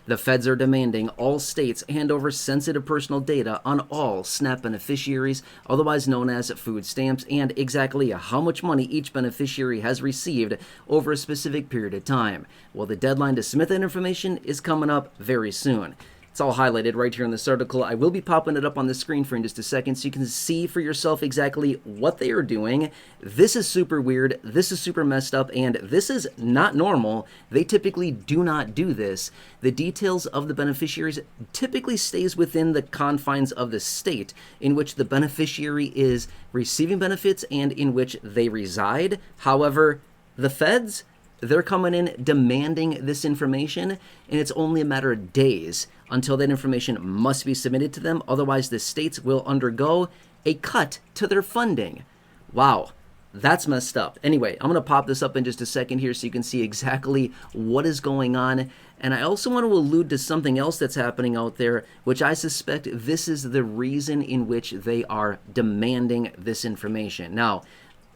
The feds are demanding all states hand over sensitive personal data on all SNAP beneficiaries, otherwise known as food stamps, and exactly how much money each beneficiary has received over a specific period of time. Well, the deadline to submit that information is coming up very soon. It's all highlighted right here in this article. I will be popping it up on the screen for in just a second so you can see for yourself exactly what they are doing. This is super weird. This is super messed up, and this is not normal. They typically do not do this. The details of the beneficiaries typically stays within the confines of the state in which the beneficiary is receiving benefits and in which they reside. However, the feds, they're coming in demanding this information, and it's only a matter of days until that information must be submitted to them. Otherwise, the states will undergo a cut to their funding. Wow, that's messed up. Anyway, I'm going to pop this up in just a second here so you can see exactly what is going on. And I also want to allude to something else that's happening out there, which I suspect this is the reason in which they are demanding this information. Now,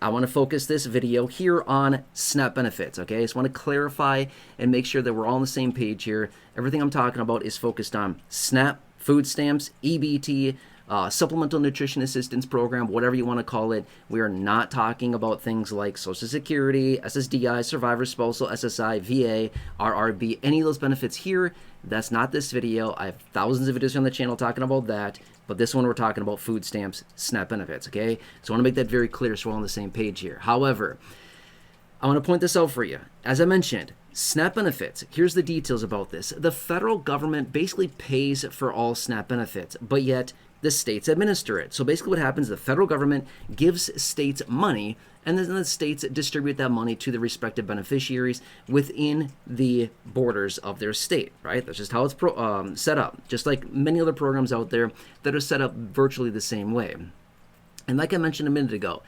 I want to focus this video here on SNAP benefits, okay? I just want to clarify and make sure that we're all on the same page here. Everything I'm talking about is focused on SNAP, food stamps, EBT, supplemental nutrition assistance program, whatever you want to call it. We are not talking about things like Social Security, SSDI, Survivor, Spousal, SSI, VA, RRB, any of those benefits here. That's not this video. I have thousands of videos on the channel talking about that, but this one we're talking about food stamps, SNAP benefits, okay? So I want to make that very clear so we're all on the same page here. However, I want to point this out for you. As I mentioned, SNAP benefits, here's the details about this. The federal government basically pays for all SNAP benefits, but yet the states administer it. So basically what happens, the federal government gives states money, and then the states distribute that money to the respective beneficiaries within the borders of their state, right? That's just how it's set up, just like many other programs out there that are set up virtually the same way. And like I mentioned a minute ago,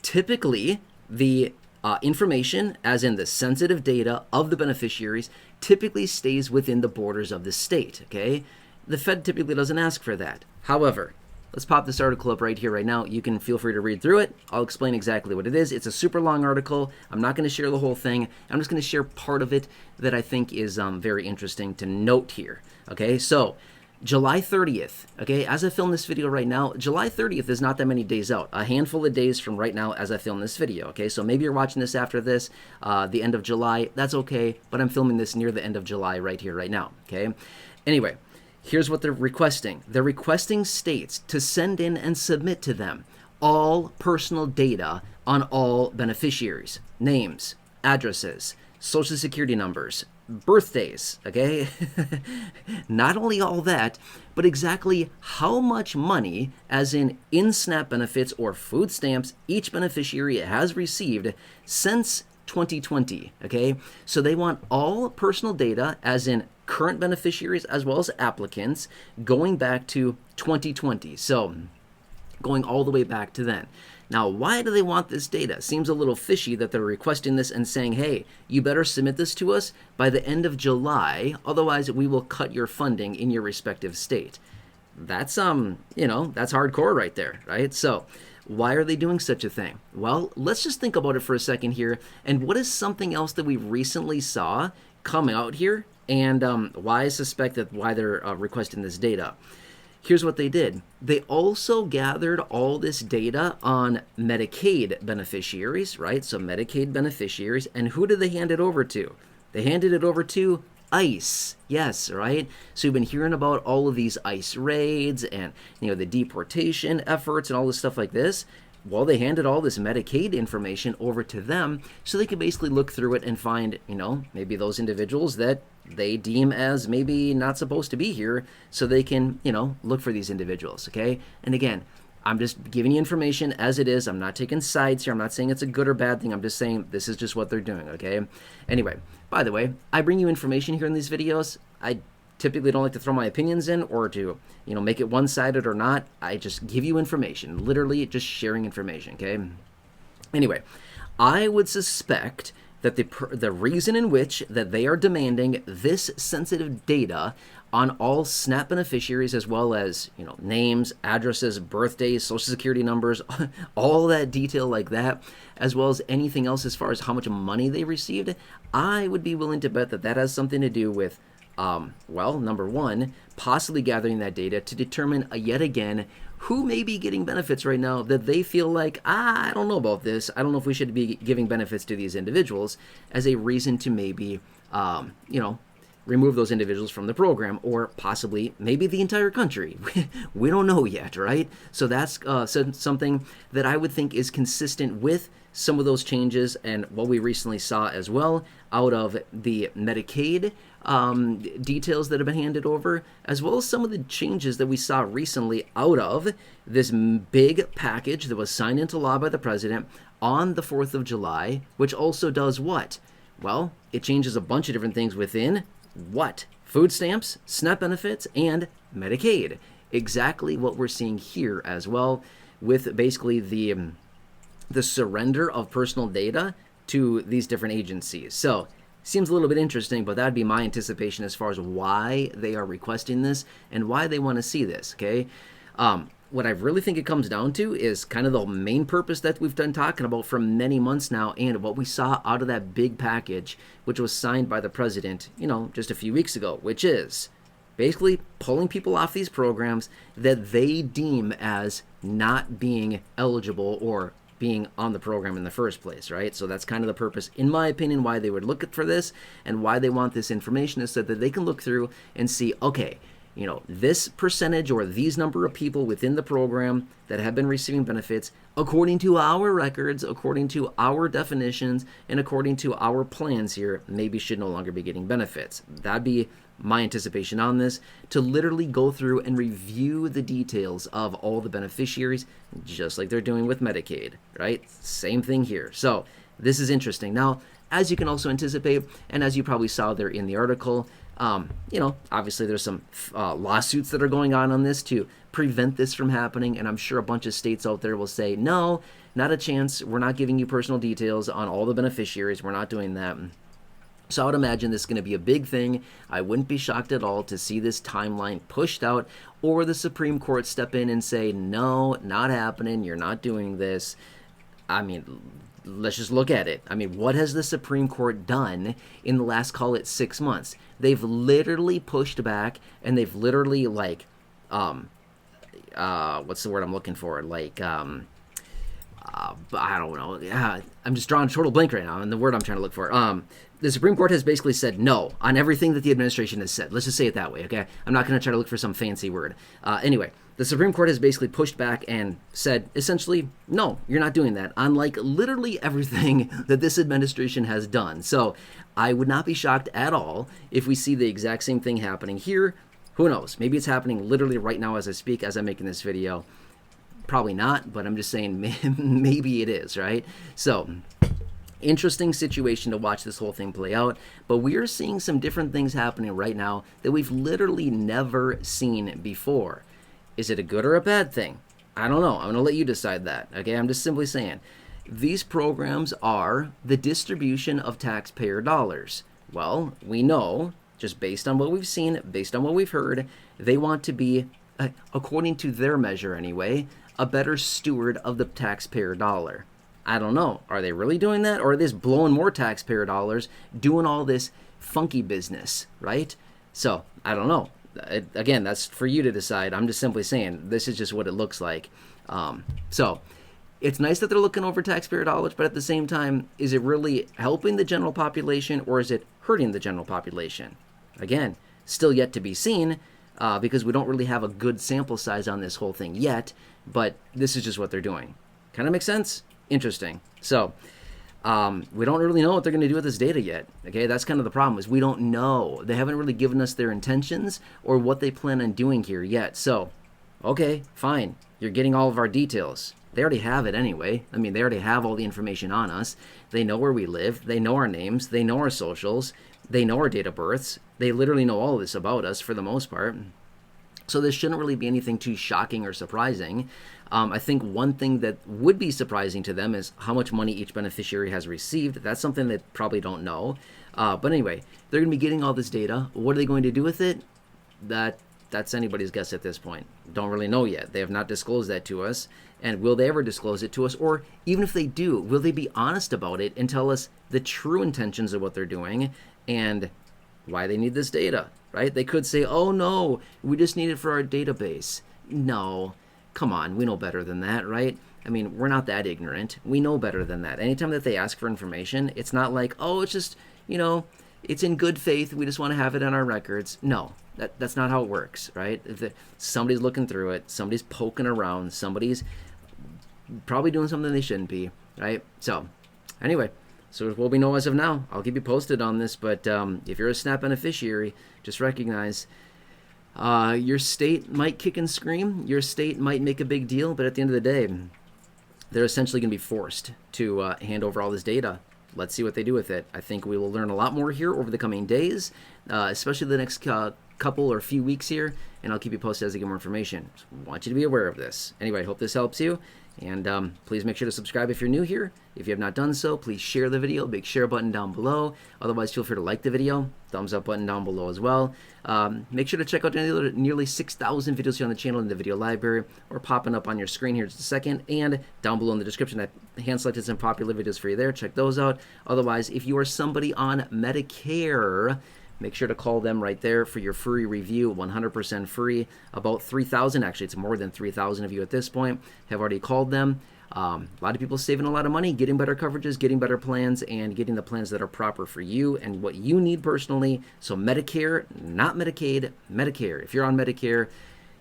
typically the information, as in the sensitive data of the beneficiaries, typically stays within the borders of the state, okay? The Fed typically doesn't ask for that. However, let's pop this article up right here, right now. You can feel free to read through it. I'll explain exactly what it is. It's a super long article. I'm not going to share the whole thing. I'm just going to share part of it that I think is very interesting to note here. Okay, so July 30th, okay, as I film this video right now, July 30th is not that many days out. A handful of days from right now as I film this video, okay? So maybe you're watching this after this, the end of July. That's okay, but I'm filming this near the end of July right here, right now, okay? Anyway, here's what they're requesting. They're requesting states to send in and submit to them all personal data on all beneficiaries, names, addresses, social security numbers, birthdays, okay? Not only all that, but exactly how much money, as in SNAP benefits or food stamps, each beneficiary has received since 2020, okay? So they want all personal data, as in current beneficiaries as well as applicants, going back to 2020. So going all the way back to then. Now, why do they want this data? Seems a little fishy that they're requesting this and saying, hey, you better submit this to us by the end of July, otherwise we will cut your funding in your respective state. That's, that's hardcore right there, right? So why are they doing such a thing? Well, let's just think about it for a second here. And what is something else that we recently saw come out here, and why I suspect that why they're requesting this data? Here's what they did. They also gathered all this data on Medicaid beneficiaries, right? So Medicaid beneficiaries, and who did they hand it over to? They handed it over to ICE. Yes, right? So you've been hearing about all of these ICE raids and, the deportation efforts and all this stuff like this. Well, they handed all this Medicaid information over to them so they could basically look through it and find, maybe those individuals that they deem as maybe not supposed to be here, so they can, look for these individuals, okay? And again, I'm just giving you information as it is. I'm not taking sides here. I'm not saying it's a good or bad thing. I'm just saying this is just what they're doing, okay? Anyway, by the way, I bring you information here in these videos. I typically don't like to throw my opinions in or to, make it one-sided or not. I just give you information, literally just sharing information, okay? Anyway, I would suspect that the reason in which that they are demanding this sensitive data on all SNAP beneficiaries, as well as, names, addresses, birthdays, social security numbers, all that detail like that, as well as anything else as far as how much money they received, I would be willing to bet that that has something to do with Well, number one, possibly gathering that data to determine yet again who may be getting benefits right now that they feel like, I don't know about this. I don't know if we should be giving benefits to these individuals as a reason to maybe, remove those individuals from the program, or possibly maybe the entire country. We don't know yet, right? So that's something that I would think is consistent with some of those changes and what we recently saw as well out of the Medicaid details that have been handed over, as well as some of the changes that we saw recently out of this big package that was signed into law by the president on the 4th of July, which also does what? Well, it changes a bunch of different things within what? Food stamps, SNAP benefits, and Medicaid. Exactly what we're seeing here as well, with basically the surrender of personal data to these different agencies. So, seems a little bit interesting, but that'd be my anticipation as far as why they are requesting this and why they want to see this, okay? What I really think it comes down to is kind of the main purpose that we've been talking about for many months now, and what we saw out of that big package, which was signed by the president, just a few weeks ago, which is basically pulling people off these programs that they deem as not being eligible or being on the program in the first place, right? So that's kind of the purpose, in my opinion, why they would look for this and why they want this information, is so that they can look through and see, okay, this percentage or these number of people within the program that have been receiving benefits, according to our records, according to our definitions, and according to our plans here, maybe should no longer be getting benefits. That'd be my anticipation on this, to literally go through and review the details of all the beneficiaries, just like they're doing with Medicaid, right? Same thing here. So this is interesting. Now, as you can also anticipate, and as you probably saw there in the article, obviously there's some lawsuits that are going on this to prevent this from happening, and I'm sure a bunch of states out there will say, no, not a chance, we're not giving you personal details on all the beneficiaries, we're not doing that. So I would imagine this is going to be a big thing. I wouldn't be shocked at all to see this timeline pushed out, or the Supreme Court step in and say, no, not happening, you're not doing this. I mean, let's just look at it. I mean, what has the Supreme Court done in the last, call it, 6 months? They've literally pushed back, and they've literally, what's the word I'm looking for? I don't know. Yeah, I'm just drawing a total blank right now on the word I'm trying to look for. The Supreme Court has basically said no on everything that the administration has said. Let's just say it that way, okay? I'm not going to try to look for some fancy word. Anyway, the Supreme Court has basically pushed back and said, essentially, no, you're not doing that, unlike literally everything that this administration has done. So I would not be shocked at all if we see the exact same thing happening here. Who knows? Maybe it's happening literally right now as I speak, as I'm making this video. Probably not, but I'm just saying maybe it is, right? So, interesting situation to watch this whole thing play out, but we are seeing some different things happening right now that we've literally never seen before. Is it a good or a bad thing? I don't know. I'm going to let you decide that, okay? I'm just simply saying, these programs are the distribution of taxpayer dollars. Well, we know, just based on what we've seen, based on what we've heard, they want to be, according to their measure anyway, a better steward of the taxpayer dollar. I don't know. Are they really doing that? Or are they just blowing more taxpayer dollars, doing all this funky business, right? So, I don't know. Again, that's for you to decide. I'm just simply saying, this is just what it looks like. So, it's nice that they're looking over taxpayer dollars, but at the same time, is it really helping the general population, or is it hurting the general population? Again, still yet to be seen, because we don't really have a good sample size on this whole thing yet, but this is just what they're doing. Kind of makes sense? Interesting. So, we don't really know what they're going to do with this data yet. Okay, that's kind of the problem, is we don't know. They haven't really given us their intentions or what they plan on doing here yet. So, okay, fine. You're getting all of our details. They already have it anyway. I mean, they already have all the information on us. They know where we live. They know our names. They know our socials. They know our date of births. They literally know all of this about us for the most part. So this shouldn't really be anything too shocking or surprising. I think one thing that would be surprising to them is how much money each beneficiary has received. That's something they probably don't know. But anyway, they're going to be getting all this data. What are they going to do with it? That's anybody's guess at this point. Don't really know yet. They have not disclosed that to us. And will they ever disclose it to us? Or even if they do, will they be honest about it and tell us the true intentions of what they're doing and why they need this data? right? They could say, oh no, we just need it for our database. No, come on, we know better than that, right? I mean, we're not that ignorant. We know better than that. Anytime that they ask for information, it's not like, oh, it's just, it's in good faith. We just want to have it on our records. No, that's not how it works, right? Somebody's looking through it. Somebody's poking around. Somebody's probably doing something they shouldn't be, right? So, anyway, so what we know as of now, I'll keep you posted on this. But if you're a SNAP beneficiary, just recognize your state might kick and scream. Your state might make a big deal. But at the end of the day, they're essentially going to be forced to hand over all this data. Let's see what they do with it. I think we will learn a lot more here over the coming days, especially the next couple or few weeks here, and I'll keep you posted as I get more information. Just want you to be aware of this. Anyway, I hope this helps you, and please make sure to subscribe if you're new here. If you have not done so, please share the video. Big share button down below. Otherwise, feel free to like the video. Thumbs up button down below as well. Make sure to check out nearly 6,000 videos here on the channel in the video library, or popping up on your screen here in just a second, and down below in the description I hand selected some popular videos for you there. Check those out. Otherwise, if you are somebody on Medicare, make sure to call them right there for your free review, 100% free. About 3,000, actually it's more than 3,000 of you at this point, have already called them. A lot of people saving a lot of money, getting better coverages, getting better plans, and getting the plans that are proper for you and what you need personally. So Medicare, not Medicaid, Medicare. If you're on Medicare,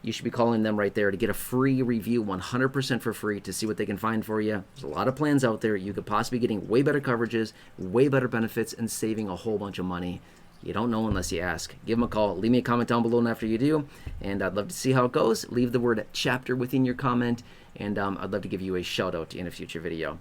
you should be calling them right there to get a free review, 100% for free, to see what they can find for you. There's a lot of plans out there. You could possibly be getting way better coverages, way better benefits, and saving a whole bunch of money. You don't know unless you ask. Give them a call. Leave me a comment down below after you do, and I'd love to see how it goes. Leave the word chapter within your comment, and I'd love to give you a shout out in a future video.